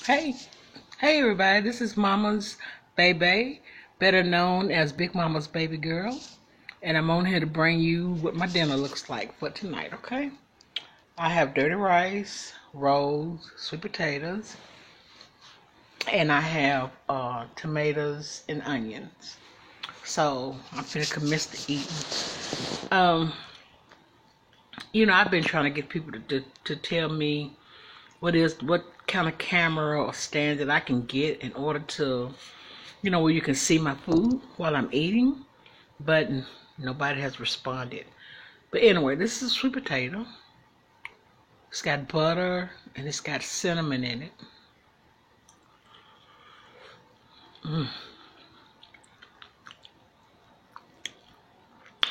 Hey, hey everybody, this is Mama's Baby, better known as Big Mama's Baby Girl. And I'm on here to bring you what my dinner looks like for tonight, okay? I have dirty rice, rolls, sweet potatoes, and I have tomatoes and onions. So I'm finna commence to eating. I've been trying to get people to tell me what kind of camera or stand that I can get in order to, where you can see my food while I'm eating, but nobody has responded. But anyway, this is sweet potato. It's got butter and it's got cinnamon in it.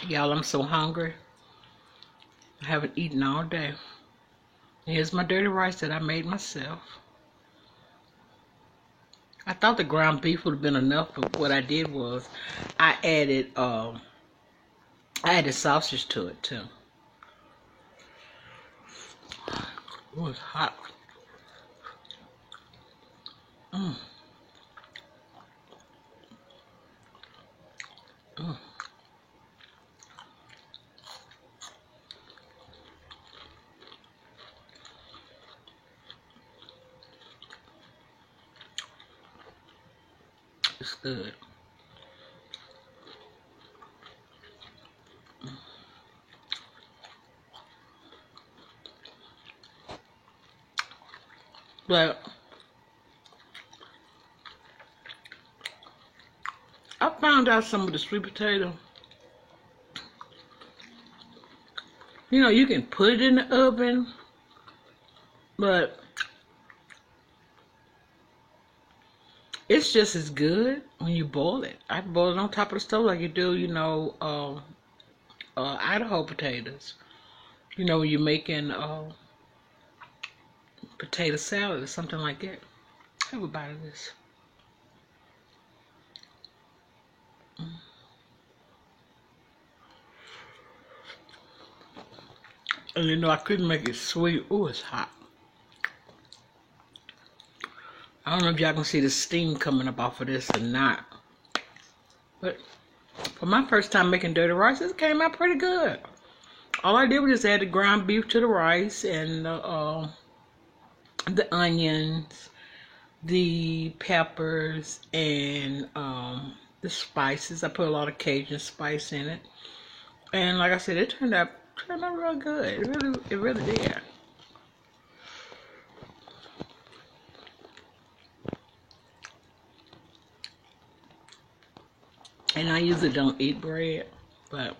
Y'all, I'm so hungry. I haven't eaten all day. Here's my dirty rice that I made myself. I thought the ground beef would have been enough, but what I did was I added sausage to it too. It was hot. Mm. Mm. It's good. But I found out some of the sweet potato. You can put it in the oven, but it's just as good when you boil it. I boil it on top of the stove like you do, Idaho potatoes. When you're making potato salad or something like that. Have a bite of this. And I couldn't make it sweet. Oh, it's hot. I don't know if y'all can see the steam coming up off of this or not. But for my first time making dirty rice, it came out pretty good. All I did was just add the ground beef to the rice and the onions, the peppers, and the spices. I put a lot of Cajun spice in it. And like I said, it turned out real good. It really did. And I usually don't eat bread, but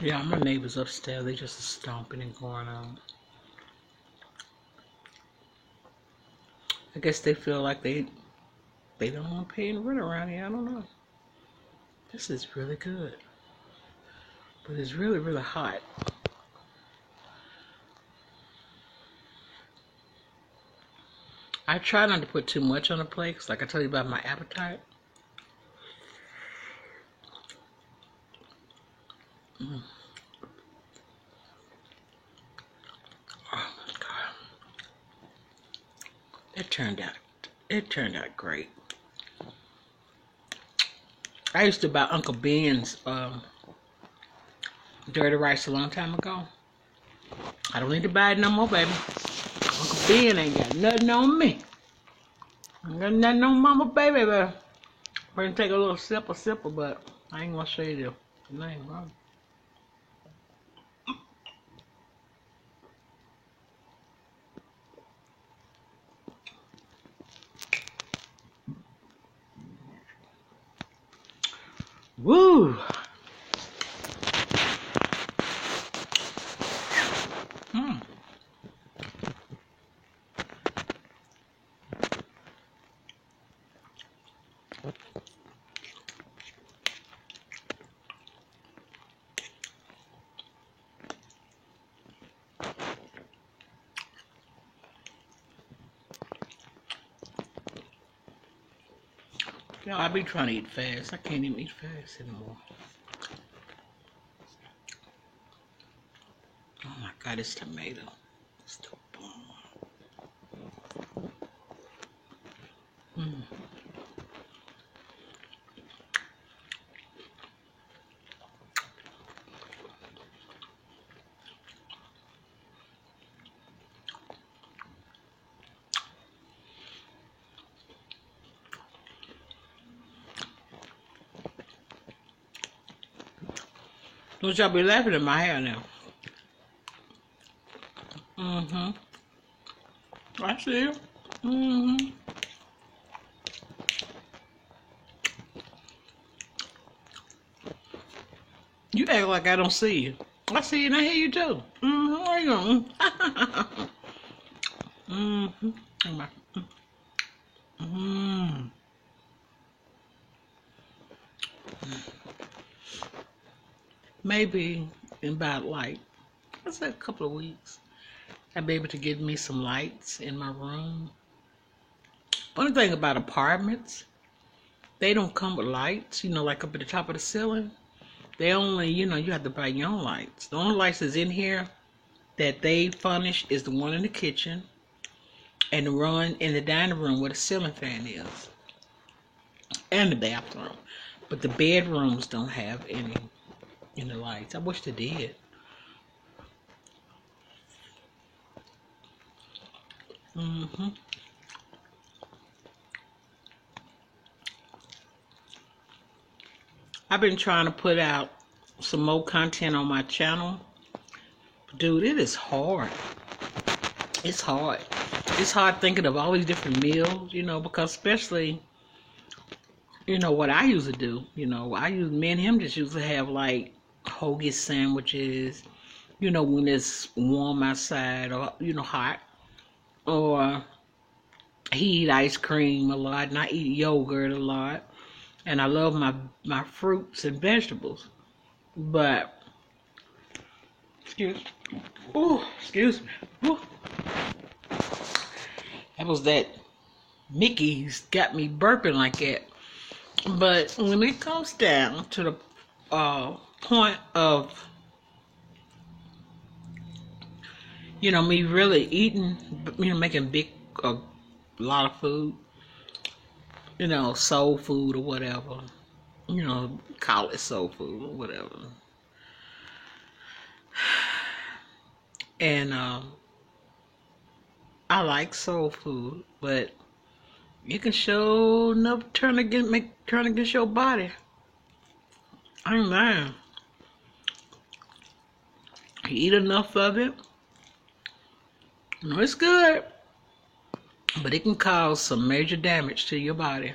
yeah, my neighbors upstairs, they just stomping and going on. I guess they feel like they don't want to pay any rent around here. I don't know. This is really good, but it's really, really hot. I try not to put too much on the plate, 'cause like I told you about my appetite. Mm. Oh my God. It turned out great. I used to buy Uncle Ben's dirty rice a long time ago. I don't need to buy it no more, baby. Uncle Ben ain't got nothing on me. Ain't got nothing on Mama, baby. But we're gonna take a little sipper, but I ain't gonna show you the name, bro. Woo! Mm. You know, I be trying to eat fast. I can't even eat fast anymore. Oh my God, this tomato. It's too bomb. Don't y'all be laughing at my hair now. I see you. You act like I don't see you. I see you and I hear you too. Where you going? Maybe in about like, I said a couple of weeks, I'll be able to get me some lights in my room. One thing about apartments, they don't come with lights, you know, like up at the top of the ceiling. They only, you know, you have to buy your own lights. The only lights that's in here that they furnish is the one in the kitchen and the one in the dining room where the ceiling fan is, and the bathroom. But the bedrooms don't have any lights. I wish they did. I've been trying to put out some more content on my channel. Dude, it is hard. It's hard. It's hard thinking of all these different meals, you know, because especially, you know, what I usually do, you know, me and him just usually have like hoagie sandwiches, you know, when it's warm outside or, you know, hot. Or he eat ice cream a lot and I eat yogurt a lot. And I love my fruits and vegetables. But, excuse me. Ooh. That was that Mickey's got me burping like that. But when it comes down to the point of, you know, me really eating, you know, making a lot of food, you know, soul food or whatever, you know, call it soul food or whatever. And I like soul food, but you can show enough turn against your body. I ain't lying. You eat enough of it, you know, it's good, but it can cause some major damage to your body.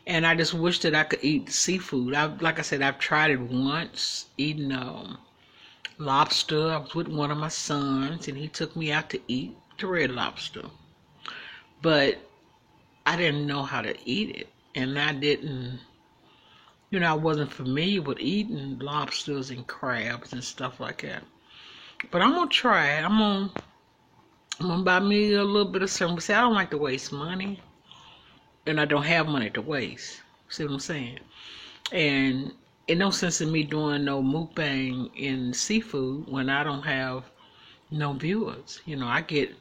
And I just wish that I could eat seafood. Like I said, I've tried it once, eating lobster. I was with one of my sons, and he took me out to eat the red lobster. But I didn't know how to eat it, and I didn't, you know, I wasn't familiar with eating lobsters and crabs and stuff like that. But I'm gonna try it. I'm gonna buy me a little bit of something. See, I don't like to waste money, and I don't have money to waste. See what I'm saying? And it no sense in me doing no mukbang in seafood when I don't have no viewers. You know, I get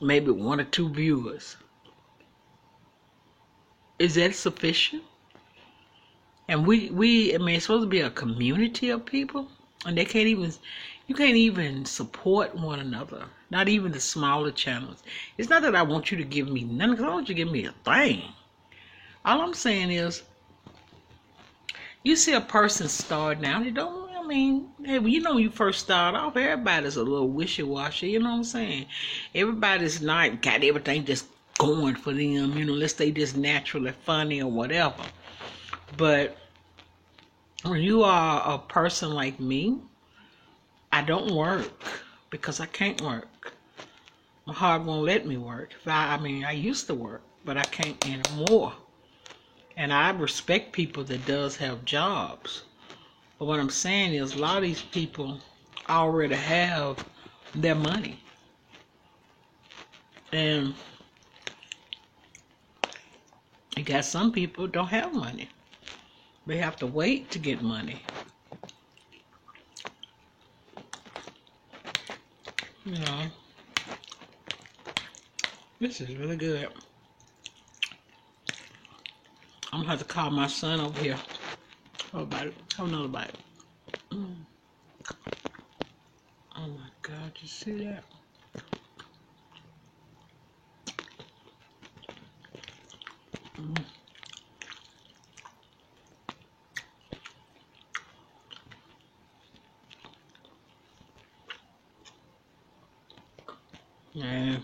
maybe 1 or 2 viewers. Is that sufficient? And I mean, it's supposed to be a community of people, and you can't even support one another. Not even the smaller channels. It's not that I want you to give me nothing, because I want you to give me a thing. All I'm saying is, you see a person start now, hey, when you know when you first start off, everybody's a little wishy-washy, you know what I'm saying? Everybody's not got everything just going for them, you know, unless they just naturally funny or whatever. But when you are a person like me, I don't work because I can't work. My heart won't let me work. I used to work, but I can't anymore. And I respect people that does have jobs. But what I'm saying is a lot of these people already have their money. And You got some people don't have money. They have to wait to get money. You know, this is really good. I'm gonna have to call my son over here. How about it? Have another bite. Mm. Oh my God, you see that? Mm. Man,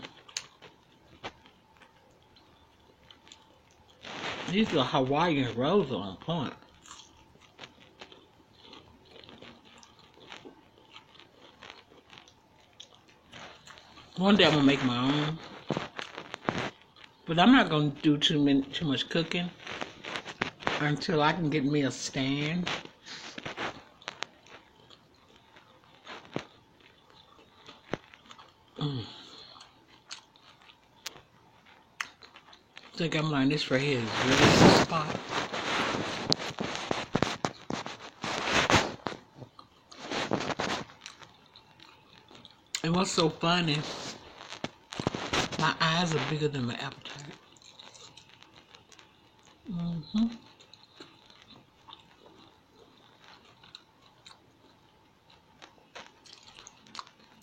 these are Hawaiian rolls are on point. One day I'm gonna make my own, but I'm not gonna do too much cooking until I can get me a stand. I think I'm like this right here is really the spot. And what's so funny, my eyes are bigger than my appetite.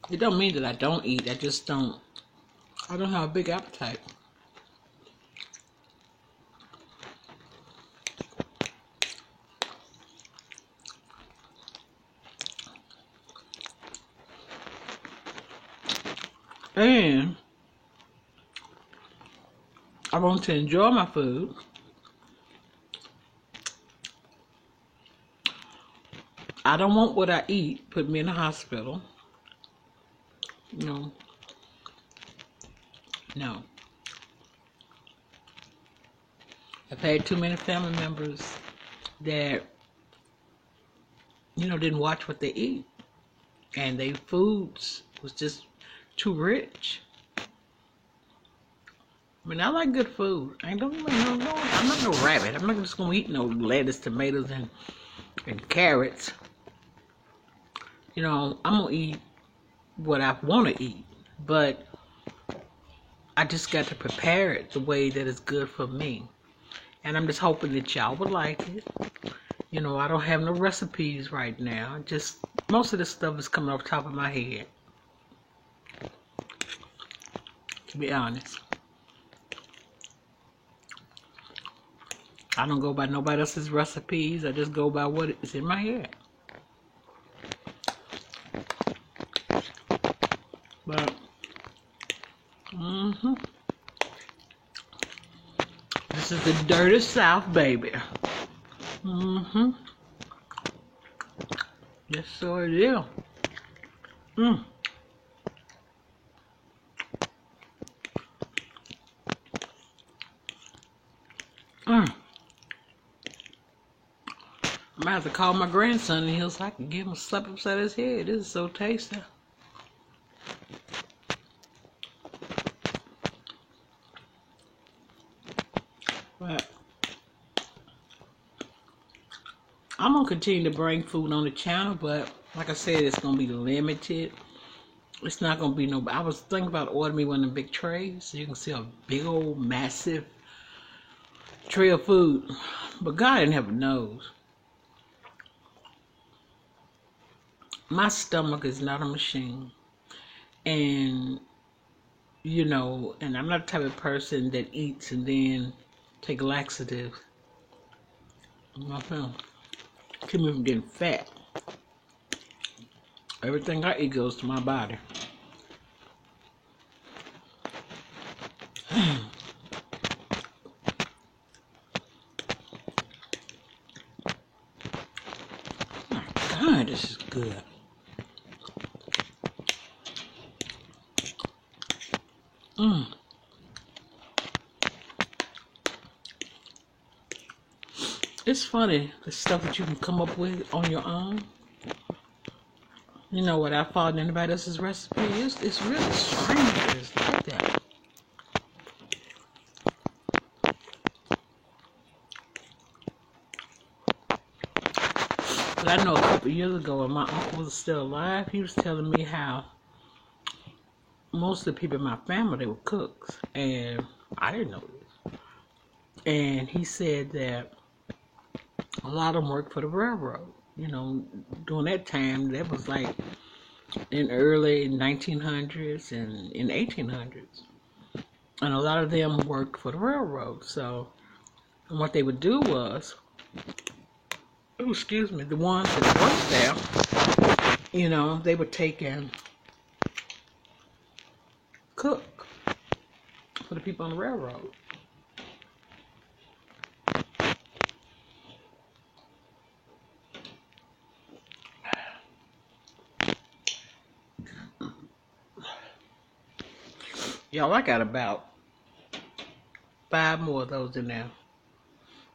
It don't mean that I don't eat, I don't have a big appetite. And I want to enjoy my food. I don't want what I eat put me in the hospital. No. No. I've had too many family members that, didn't watch what they eat. And their foods was just too rich. I mean, I like good food. I'm not no rabbit. I'm not just gonna eat no lettuce, tomatoes, and carrots. I'm gonna eat what I want to eat, but I just got to prepare it the way that is good for me. And I'm just hoping that y'all would like it. I don't have no recipes right now. Just most of this stuff is coming off the top of my head, to be honest. I don't go by nobody else's recipes. I just go by what is in my head. But, this is the dirty South, baby. Yes, so it is. I might have to call my grandson and he'll so I can give him a slap upside his head. This is so tasty. But I'm gonna continue to bring food on the channel, but like I said, it's gonna be limited. It's not gonna be no. I was thinking about ordering me one of the big trays so you can see a big old massive tray of food. But God didn't have a nose. My stomach is not a machine. And and I'm not the type of person that eats and then take laxatives. Keep me from getting fat. Everything I eat goes to my body. My God, this is good. It's funny, the stuff that you can come up with on your own. Without following anybody else's recipe, it's really strange. It's like that. But I know a couple of years ago when my uncle was still alive, he was telling me how most of the people in my family, they were cooks. And I didn't know this. And he said that a lot of them worked for the railroad. You know, during that time, that was like in early 1900s and in 1800s. And a lot of them worked for the railroad. So, and what they would do was, oh, excuse me, the ones that worked there, you know, they would take and cook for the people on the railroad. Y'all, I got about 5 more of those in there.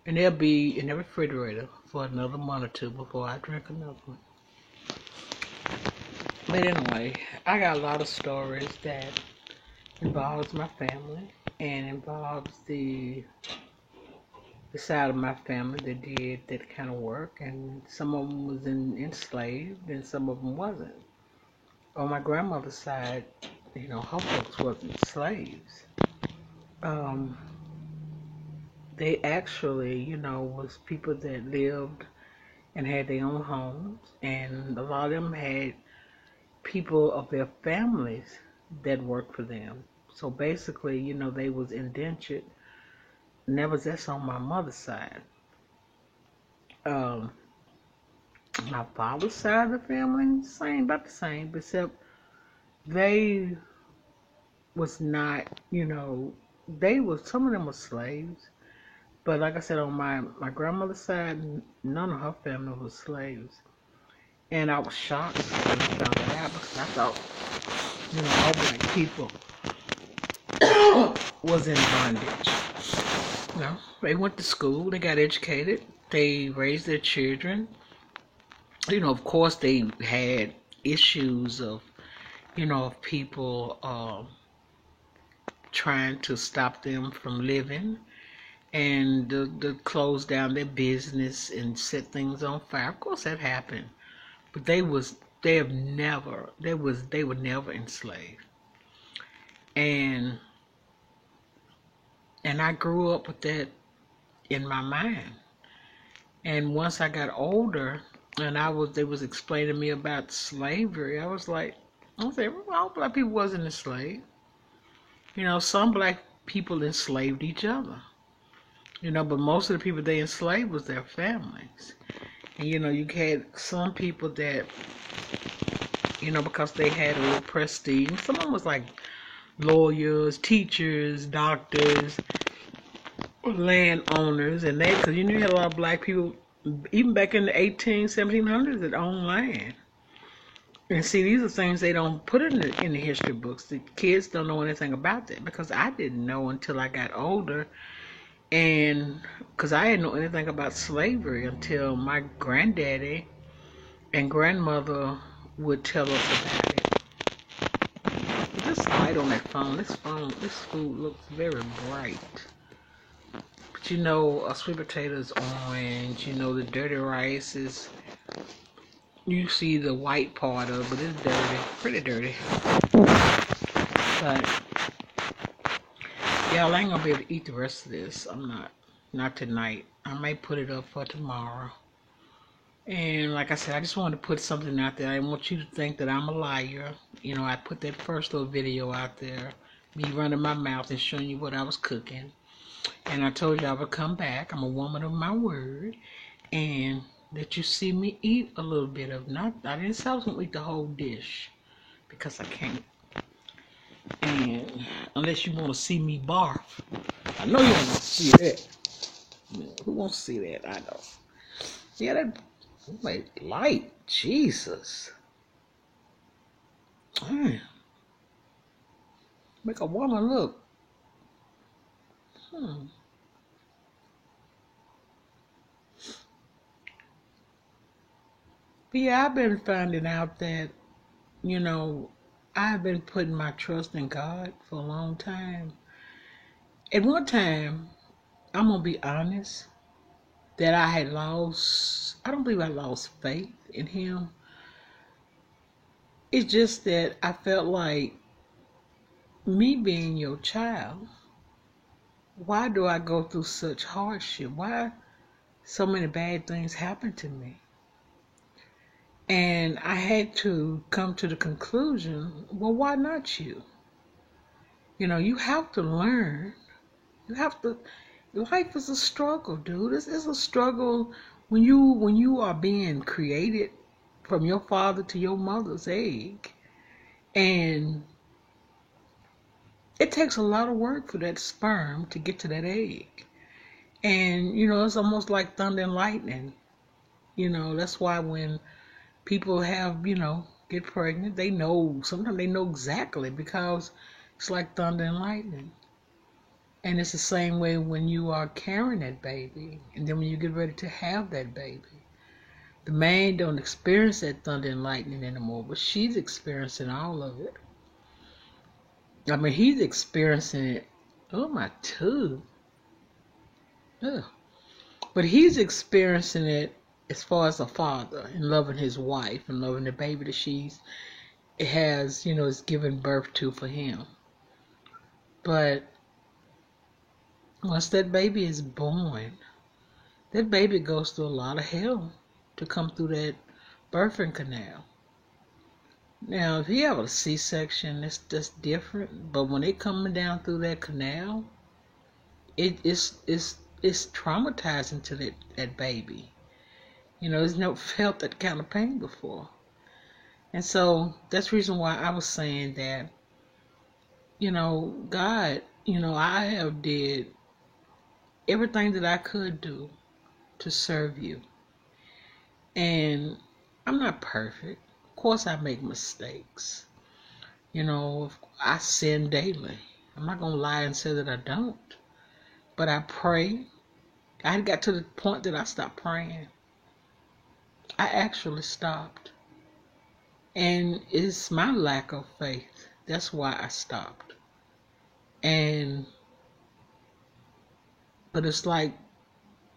And they'll be in the refrigerator for another month or two before I drink another one. But anyway, I got a lot of stories that involves my family and involves the side of my family that did that kind of work, and some of them was enslaved and some of them wasn't. On my grandmother's side, you know, her folks wasn't slaves. Um, they actually, you know, was people that lived and had their own homes, and a lot of them had people of their families that worked for them. So basically, you know, they was indentured. And that was that's on my mother's side. Um, my father's side of the family, same, about the same, except they was not, you know, they was, some of them were slaves. But like I said, on my grandmother's side, none of her family was slaves. And I was shocked when I found that out because I thought, you know, all black people was in bondage. You know, they went to school, they got educated, they raised their children. You know, of course, they had issues of, you know, of people trying to stop them from living and to close down their business and set things on fire. Of course, that happened, but they were never enslaved, and I grew up with that in my mind. And once I got older, and they was explaining to me about slavery, I was like, I said, well, all black people wasn't enslaved. You know, some black people enslaved each other. You know, but most of the people they enslaved was their families. And you know, you had some people that, you know, because they had a little prestige. Some of them was like lawyers, teachers, doctors, landowners, and they, because you knew you had a lot of black people, even back in the 1700s, that owned land. And see, these are things they don't put in the history books. The kids don't know anything about that because I didn't know until I got older. And because I didn't know anything about slavery until my granddaddy and grandmother would tell us about it. This light on that phone, this food looks very bright. But you know, a sweet potato is orange. You know, the dirty rice is, you see the white part of it, but it's dirty, pretty dirty. But y'all, I ain't gonna be able to eat the rest of this. I'm not tonight. I might put it up for tomorrow. And like I said, I just wanted to put something out there. I didn't want you to think that I'm a liar. You know, I put that first little video out there, me running my mouth and showing you what I was cooking. And I told you I would come back. I'm a woman of my word. And that you see me eat a little bit of, I didn't say I was going to eat the whole dish, because I can't. And unless you want to see me barf. I know you want to see that. Who wants to see that? I know. Yeah, that light. Jesus. Man. Make a woman look. But yeah, I've been finding out that, you know, I've been putting my trust in God for a long time. At one time, I'm going to be honest, that I had lost, I don't believe I lost faith in him. It's just that I felt like, me being your child, why do I go through such hardship? Why so many bad things happen to me? And I had to come to the conclusion, well, why not you? You have to learn. You have to. Life is a struggle, dude. It's a struggle when you are being created from your father to your mother's egg, and it takes a lot of work for that sperm to get to that egg. And it's almost like thunder and lightning. That's why when people get pregnant, they know. Sometimes they know exactly, because it's like thunder and lightning. And it's the same way when you are carrying that baby, and then when you get ready to have that baby. The man don't experience that thunder and lightning anymore, but she's experiencing all of it. I mean, he's experiencing it. Oh, my tooth. Ugh. But he's experiencing it as far as a father, and loving his wife and loving the baby that is given birth to for him. But once that baby is born, that baby goes through a lot of hell to come through that birthing canal. Now, if you have a C-section, that's different. But when they coming down through that canal, it's traumatizing to that baby. It's never felt that kind of pain before. And so that's the reason why I was saying that, God, I have did everything that I could do to serve you. And I'm not perfect. Of course I make mistakes. I sin daily. I'm not going to lie and say that I don't. But I pray. I got to the point that I stopped praying. I actually stopped. And it's my lack of faith. That's why I stopped. But it's like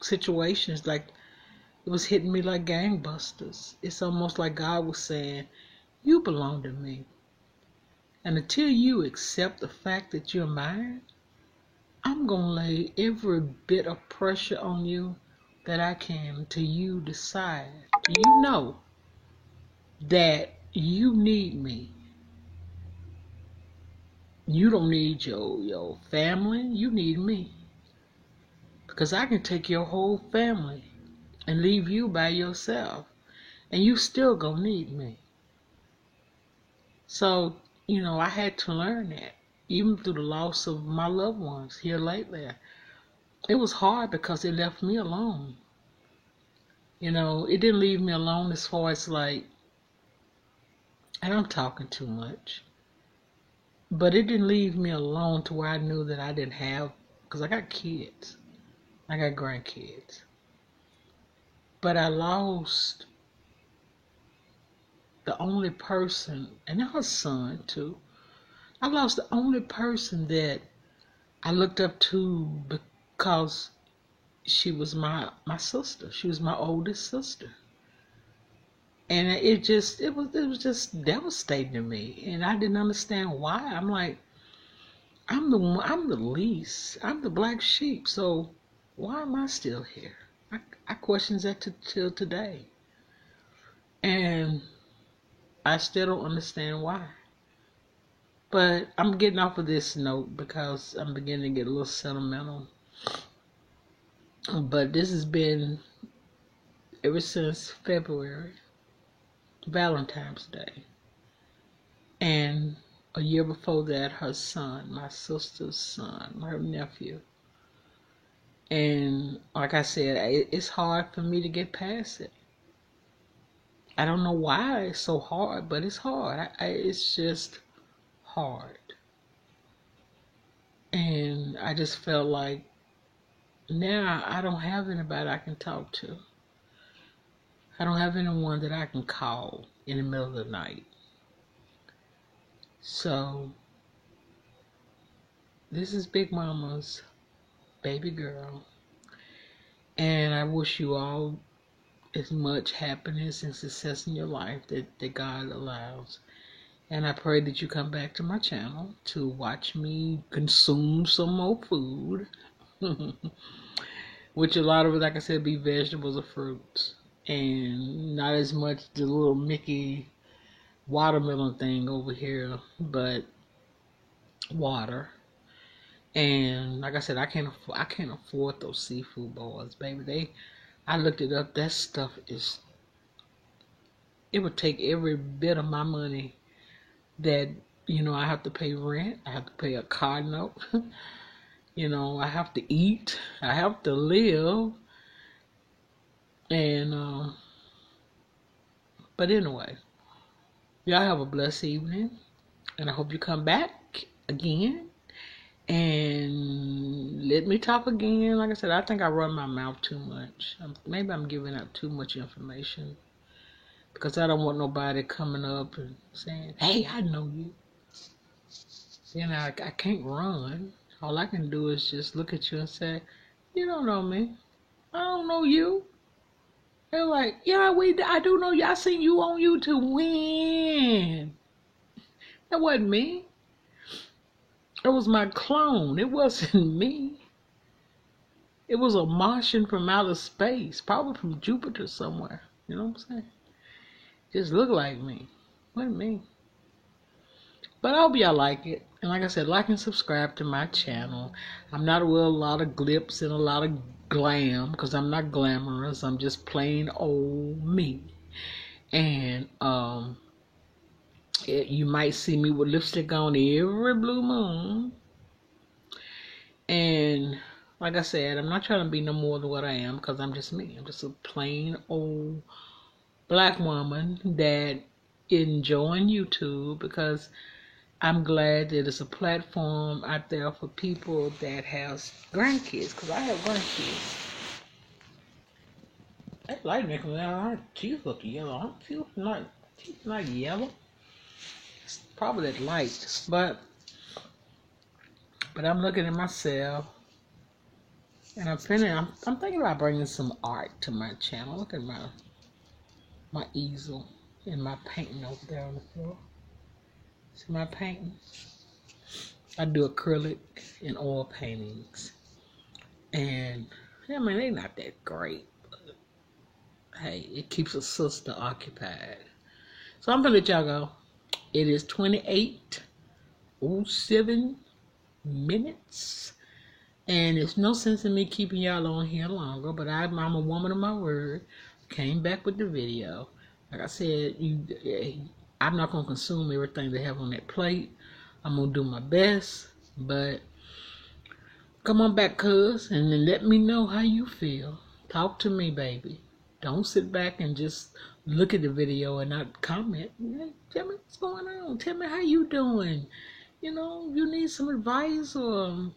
situations, like it was hitting me like gangbusters. It's almost like God was saying, you belong to me. And until you accept the fact that you're mine, I'm going to lay every bit of pressure on you that I can until you decide. You know that you need me. You don't need your family. You need me. Because I can take your whole family and leave you by yourself. And you still gonna need me. So, I had to learn that. Even through the loss of my loved ones here lately. It was hard because it left me alone. It didn't leave me alone as far as like, and I'm talking too much. But it didn't leave me alone to where I knew that I didn't have, because I got kids. I got grandkids. But I lost the only person, and her son too. I lost the only person that I looked up to, because she was my sister. She was my oldest sister. And it was just devastating to me. And I didn't understand why. I'm like, I'm the least. I'm the black sheep. So why am I still here? I question that till today. And I still don't understand why. But I'm getting off of this note because I'm beginning to get a little sentimental. But this has been ever since February, Valentine's Day. And a year before that, her son, my sister's son, her nephew. And like I said, it's hard for me to get past it. I don't know why it's so hard, but it's hard. It's just hard. And I just felt like now I don't have anybody I can talk to. I don't have anyone that I can call in the middle of the night. So this is Big Mama's baby girl. And I wish you all as much happiness and success in your life that God allows. And I pray that you come back to my channel to watch me consume some more food. Which a lot of it, like I said, be vegetables or fruits. And not as much the little Mickey watermelon thing over here, but water. And like I said, I can't afford those seafood bowls, baby. I looked it up. That stuff is, it would take every bit of my money that, I have to pay rent. I have to pay a car note. I have to eat. I have to live. And but anyway, y'all have a blessed evening, and I hope you come back again and let me talk again. Like I said, I think I run my mouth too much. Maybe I'm giving out too much information because I don't want nobody coming up and saying, "Hey, I know you." I can't run. All I can do is just look at you and say, "You don't know me. I don't know you." They're like, "Yeah, I do know you. I seen you on YouTube." When? That wasn't me. It was my clone. It wasn't me. It was a Martian from outer space, probably from Jupiter somewhere. You know what I'm saying? Just looked like me. Wasn't me. But I hope y'all like it. And like I said, like and subscribe to my channel. I'm not with a lot of glitz and a lot of glam because I'm not glamorous. I'm just plain old me. And you might see me with lipstick on every blue moon. And like I said, I'm not trying to be no more than what I am because I'm just me. I'm just a plain old black woman that enjoying YouTube because I'm glad that it's a platform out there for people that has grandkids, because I have grandkids. That light making our teeth look yellow. Our teeth not yellow. It's probably that light. But I'm looking at myself and I'm thinking about bringing some art to my channel. Look at my easel and my painting over there on the floor. See my painting? I do acrylic and oil paintings. And I mean, they're not that great. But, hey, it keeps a sister occupied. So I'm gonna let y'all go. It is 28:07 minutes. And there's no sense in me keeping y'all on here longer, but I'm a woman of my word. Came back with the video. Like I said, I'm not gonna consume everything they have on that plate. I'm gonna do my best, but come on back, cuz, and then let me know how you feel. Talk to me, baby. Don't sit back and just look at the video and not comment. Tell me what's going on. Tell me how you doing. You need some advice, or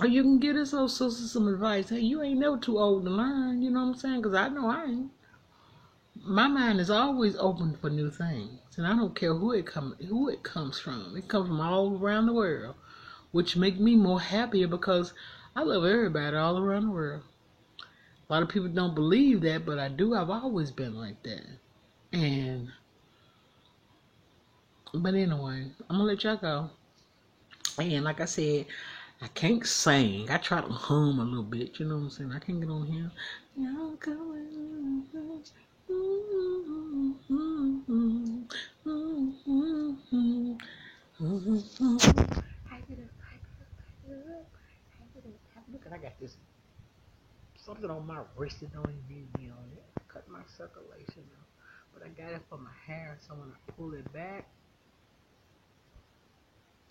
you can get us little sister some advice. Hey, you ain't never too old to learn. You know what I'm saying? Because I know I ain't. My mind is always open for new things, and I don't care who it comes from. It comes from all around the world, which make me more happier because I love everybody all around the world. A lot of people don't believe that, but I do. I've always been like that. But anyway, I'm gonna let y'all go. And like I said, I can't sing. I try to hum a little bit. You know what I'm saying? I can't get on here. Y'all going. Look, I got this something on my wrist that don't even need me on it. Cut my circulation off. But I got it for my hair, so when I pull it back,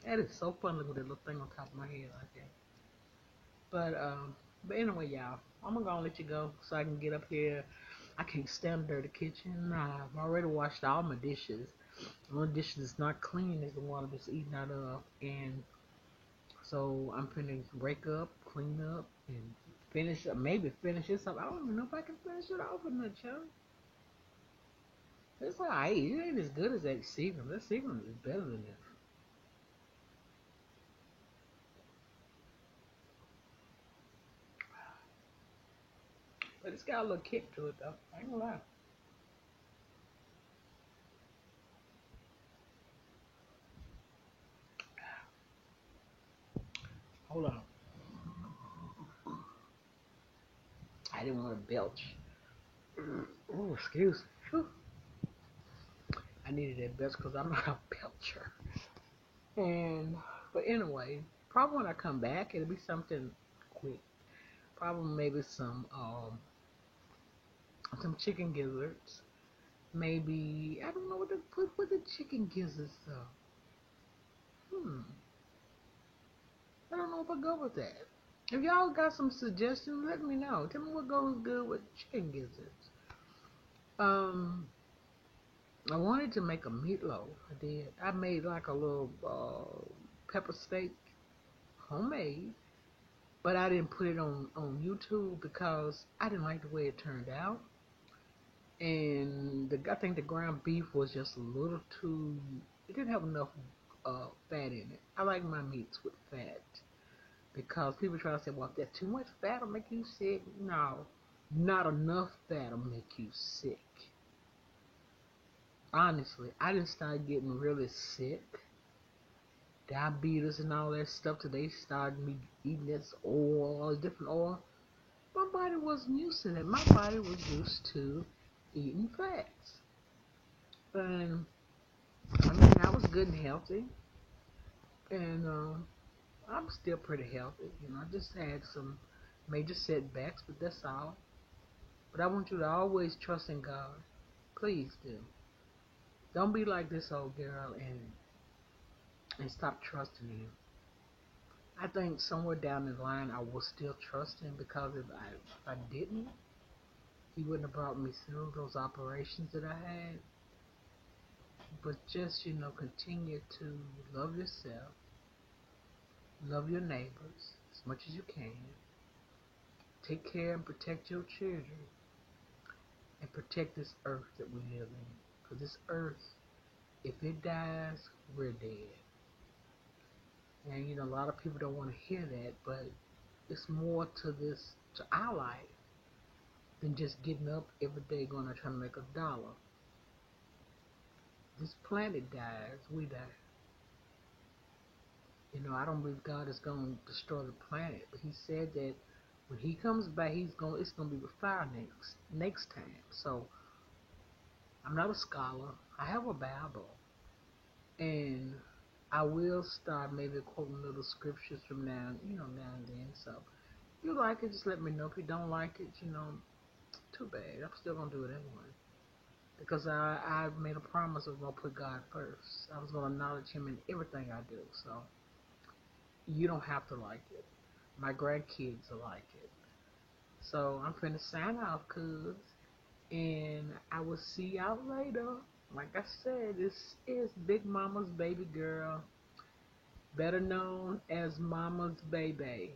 that is so fun looking with that little thing on top of my head like that. But anyway, y'all, I'm gonna let you go so I can get up here. I can't stand the dirty kitchen. I've already washed all my dishes. The only dishes that's not clean is the one I'm just eating out of. And so I'm finna break up, clean up, and finish up. Maybe finish this up. I don't even know if I can finish it off or not, y'all. It's alright. It ain't as good as that Seagram. That Seagram is better than this. It's got a little kick to it though. I ain't gonna lie. Hold on. I didn't want to belch. Oh, excuse me. Whew. I needed that belch because I'm not a belcher. And but anyway, probably when I come back, it'll be something quick. Probably maybe some chicken gizzards. Maybe I don't know what to put with the chicken gizzards though. I don't know if I go with that. If y'all got some suggestions, let me know. Tell me what goes good with chicken gizzards. Um, I wanted to make a meatloaf. I did. I made like a little pepper steak, homemade, but I didn't put it on YouTube because I didn't like the way it turned out. And I think the ground beef was just a little too. It didn't have enough fat in it. I like my meats with fat because people try to say, "Well, if there's too much fat, will make you sick." No, not enough fat will make you sick. Honestly, I didn't start getting really sick, diabetes and all that stuff. Till they started me eating this oil, all this different oil. My body wasn't used to that. My body was used to eating fats, and I mean, I was good and healthy, and I'm still pretty healthy. I just had some major setbacks, but that's all. But I want you to always trust in God. Please do. Don't be like this old girl and stop trusting Him. I think somewhere down the line I will still trust Him because if I didn't, He wouldn't have brought me through those operations that I had. But just continue to love yourself, love your neighbors as much as you can. Take care and protect your children and protect this earth that we live in. Because this earth, if it dies, we're dead. And a lot of people don't want to hear that, but it's more to our life than just getting up every day going to try to make a dollar. This planet dies, we die. I don't believe God is going to destroy the planet, but He said that when He comes back, it's going to be with fire next time. So I'm not a scholar. I have a Bible, and I will start maybe quoting little scriptures from now and then. So if you like it, just let me know. If you don't like it, too bad. I'm still gonna do it anyway because I made a promise of gonna put God first. I was gonna acknowledge Him in everything I do. So you don't have to like it. My grandkids will like it. So I'm finna sign off, cuz, and I will see y'all later. Like I said, this is Big Mama's baby girl, better known as Mama's baby.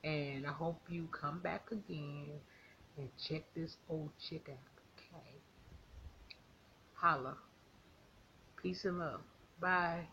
And I hope you come back again and check this old chick out. Okay. Holla. Peace and love. Bye.